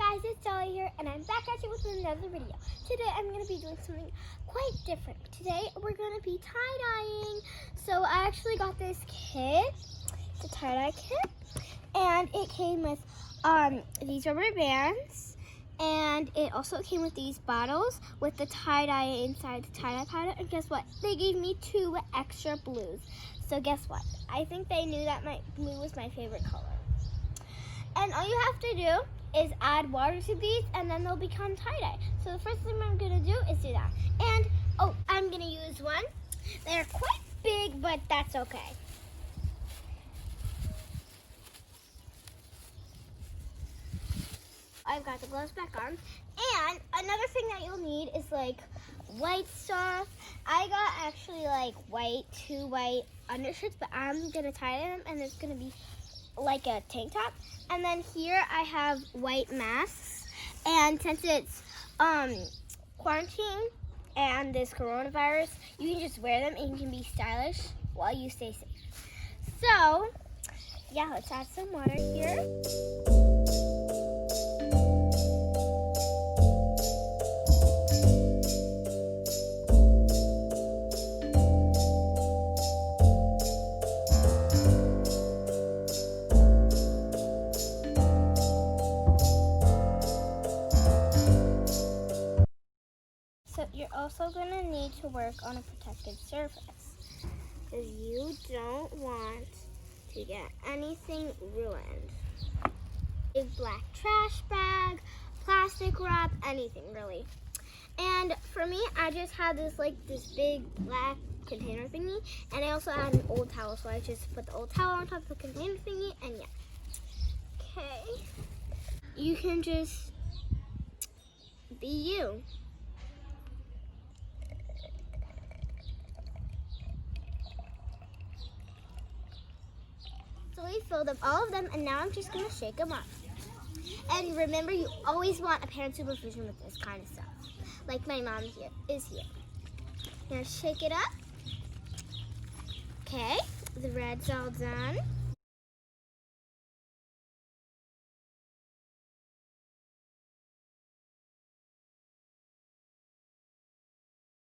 guys, it's Dalia here, and I'm back at you with another video. Today I'm going to be doing something quite different. Today we're going to be tie-dyeing. So I actually got this kit. It's a tie-dye kit, and it came with these rubber bands, and it also came with these bottles with the tie-dye inside the tie-dye powder. And guess what? They gave me 2 extra blues. So guess what? I think they knew that my blue was my favorite color. And all you have to do is add water to these, and then they'll become tie-dye. So the first thing I'm gonna do is do that. And, oh, I'm gonna use one. They're quite big, but that's okay. I've got the gloves back on. And another thing that you'll need is like white stuff. I got actually like two white undershirts, but I'm gonna tie them, and it's gonna be like a tank top. And then here I have white masks, and since it's quarantine and this coronavirus, you can just wear them and you can be stylish while you stay safe. So yeah, let's add some water here. So you're also going to need to work on a protected surface, because you don't want to get anything ruined. A black trash bag, plastic wrap, anything really. And for me, I just had this big black container thingy, and I also had an old towel, so I just put the old towel on top of the container thingy, and yeah. Okay. You can just be you. So we filled up all of them, and now I'm just gonna shake them up. And remember, you always want a parent supervision with this kind of stuff. Like my mom is here. Now shake it up. Okay, the red's all done.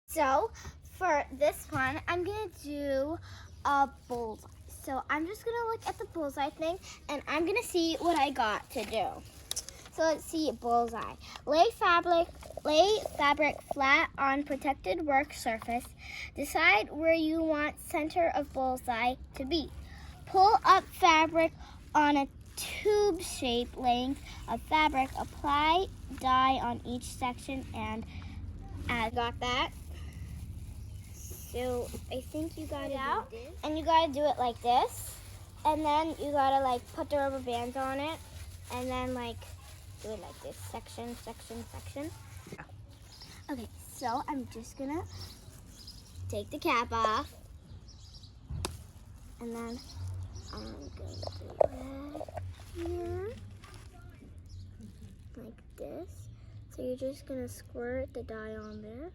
So for this one, I'm gonna do a bullseye. So I'm just gonna look at the bullseye thing, and I'm gonna see what I got to do. So let's see, bullseye. Lay fabric flat on protected work surface. Decide where you want center of bullseye to be. Pull up fabric on a tube shape length of fabric. Apply dye on each section and add. Got that? So I think you gotta do this, and you gotta do it like this, and then you gotta put the rubber bands on it, and then do it like this, section, section, section. Okay, so I'm just gonna take the cap off, and then I'm gonna do that here, like this. So you're just gonna squirt the dye on there.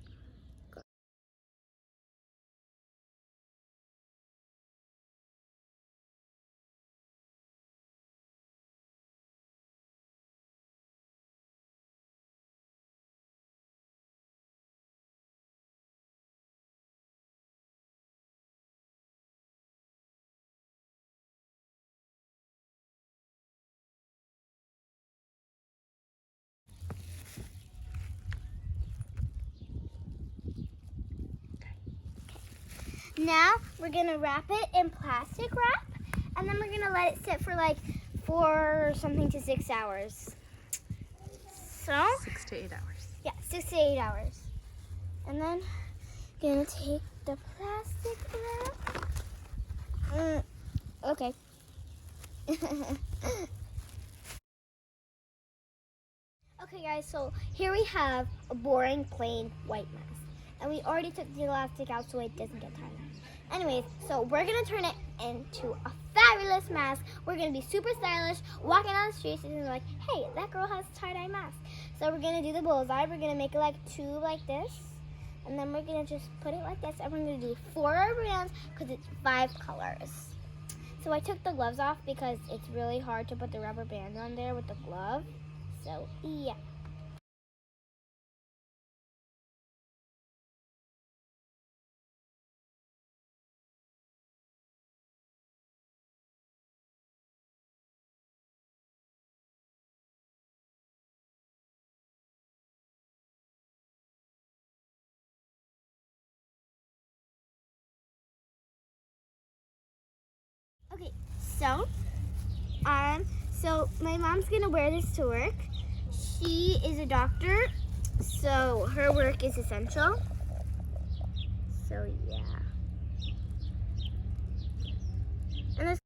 Now we're gonna wrap it in plastic wrap, and then we're gonna let it sit for 4 something to 6 hours. So 6 to 8 hours. Yeah, 6 to 8 hours. And then gonna take the plastic wrap. Okay. Okay guys, so here we have a boring plain white mask. And we already took the elastic out so it doesn't get tied. Anyways, so we're gonna turn it into a fabulous mask. We're gonna be super stylish, walking on the streets and like, hey, that girl has a tie-dye mask. So we're gonna do the bullseye. We're gonna make it like 2 like this. And then we're gonna just put it like this. And we're gonna do 4 rubber bands because it's 5 colors. So I took the gloves off because it's really hard to put the rubber band on there with the glove. So, yeah. Okay, so my mom's gonna wear this to work. She is a doctor, so her work is essential. So yeah. And this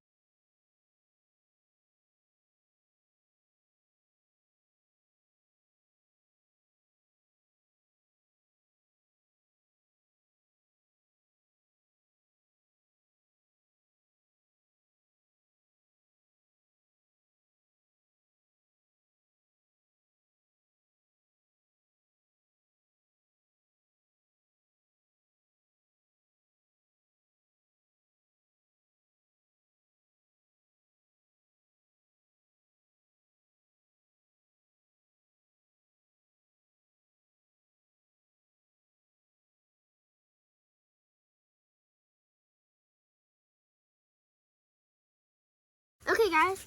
okay, guys.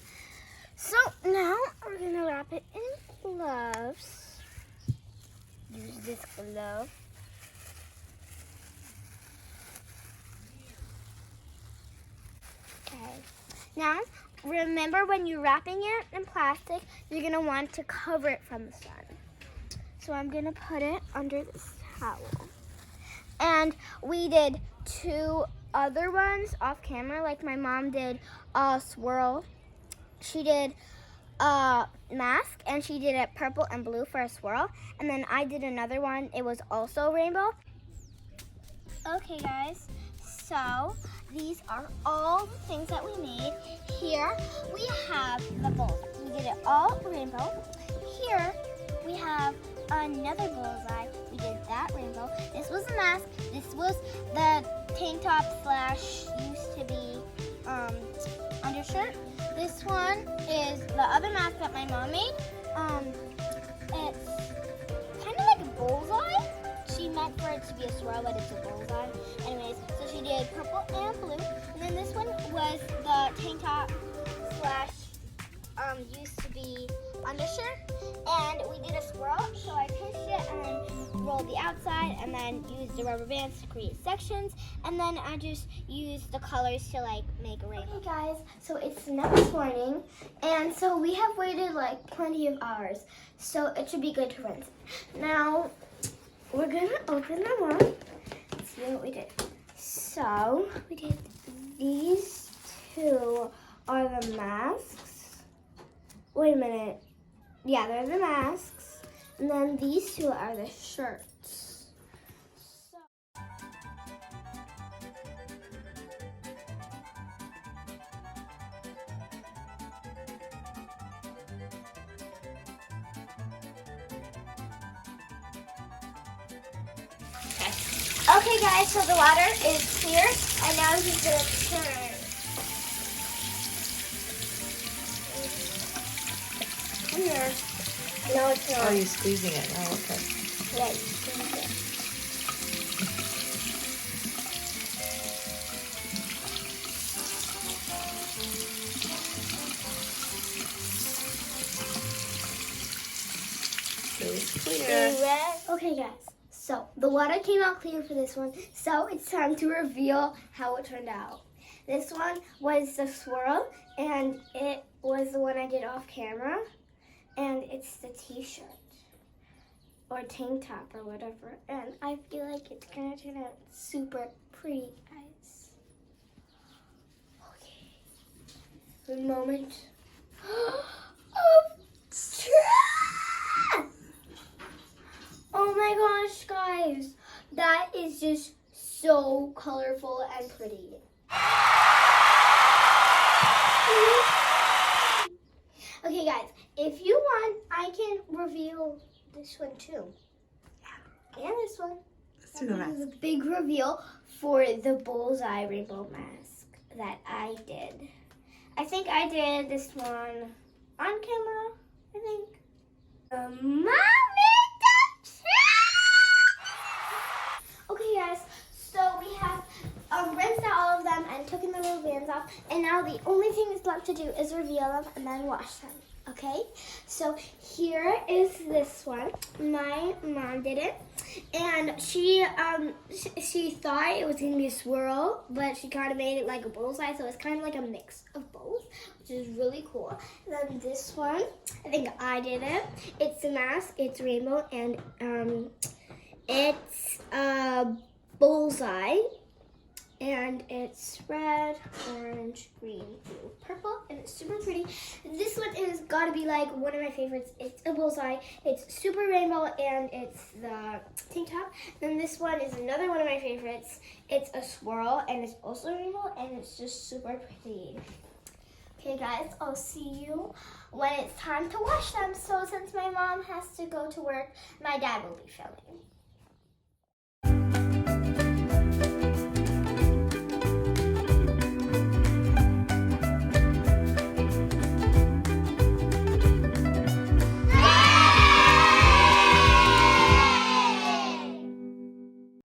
So now we're gonna wrap it in gloves. Use this glove. Okay. Now, remember when you're wrapping it in plastic, you're gonna want to cover it from the sun. So I'm gonna put it under this towel. And we did 2 other ones off camera, like my mom did swirl. She did a mask, and she did it purple and blue for a swirl. And then I did another one. It was also rainbow. Okay, guys. So these are all the things that we made. Here we have the bullseye. We did it all rainbow. Here we have another bullseye. We did that rainbow. This was the mask. This was the tank top slash used to be undershirt. This one is the other mask that my mom made. It's kind of like a bullseye. She meant for it to be a swirl, but it's a bullseye. Anyways, so she did purple and blue. And then this one was the tank top slash used to be undershirt. And we did a swirl, so I pinched it and then rolled the outside and then used the rubber bands to create sections. And then I just used the colors to like make a rainbow. Okay guys, so it's the next morning. And so we have waited like plenty of hours. So it should be good to rinse. Now, we're gonna open them up and see what we did. So we did these 2 are the masks. Wait a minute. Yeah, they're the masks. And then these 2 are the shirts. Okay guys, so the water is clear, and now I'm just gonna turn. Come here. No, it's not. Oh, you're squeezing it. Oh, okay. Yeah, you squeeze it. So it's clear. Okay guys, so the water came out clear for this one, so it's time to reveal how it turned out. This one was the swirl, and it was the one I did off camera, and it's the t-shirt or tank top or whatever, and I feel like it's gonna turn out super pretty, guys. Okay, the moment of truth. Oh my gosh, guys, that is just so colorful and pretty. Okay, guys, if you want, I can reveal this one too. Yeah, and this one. Let's do the This is mask. a big reveal for the bullseye rainbow mask that I did. I think I did this one on camera, I think. Okay, guys, so we have rinsed out all of them and taken the little bands off, and now the only thing that's left to do is reveal them and then wash them. Okay, so here is this one. My mom did it, and she thought it was gonna be a swirl, but she kind of made it like a bullseye, so it's kind of like a mix of both, which is really cool. And then this one, I think I did it. It's a mask. It's rainbow, and it's bullseye. And it's red, orange, green, blue, purple, and it's super pretty. This one is gotta be like one of my favorites. It's a bullseye, it's super rainbow, and it's the tank top. Then this one is another one of my favorites. It's a swirl, and it's also rainbow, and it's just super pretty. Okay guys, I'll see you when it's time to wash them. So since my mom has to go to work, my dad will be filming.